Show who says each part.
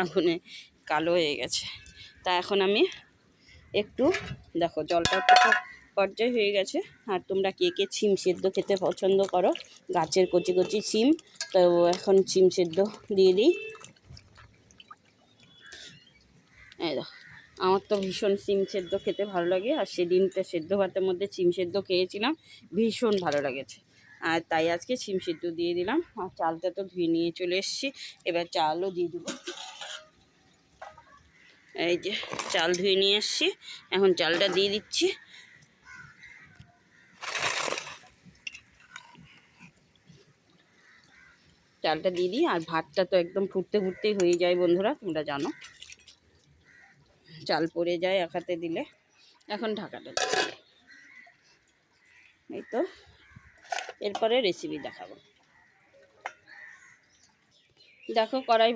Speaker 1: আগুনে কালো হয়ে গেছে। তা এখন আমি একটু দেখো জলটা পর্যায়ে হয়ে গেছে। আর তোমরা কে কে শিম সেদ্ধ খেতে পছন্দ করো, গাছের কচি কচি শিম, তো এখন শিম সেদ্ধ দিয়ে দিই। এই দেখো, আমার তো ভীষণ শিম সেদ্ধ খেতে ভালো লাগে, আর সেদিনটা সেদ্ধ ভাতের মধ্যে শিম সেদ্ধ খেয়েছিলাম, ভীষণ ভালো লেগেছে। আর তাই আজকে শিম সেদ্ধ দিয়ে দিলাম। আর চালটা তো ধুয়ে নিয়ে চলে এসেছি, এবার চালও দিয়ে দেবো। এই যে চাল ধুয়ে নিয়ে এসেছি, এখন চালটা দিয়ে দিচ্ছি। চালটা দিয়ে দিই। আর ভাতটা তো একদম ফুটতে ফুটতেই হয়ে যায় বন্ধুরা, তোমরা জানো, চাল পড়ে যায় এক হাতে দিলে। এখন ঢাকাটা দিই। এই তো, এরপরে রেসিপি দেখাবো। দেখো কড়াই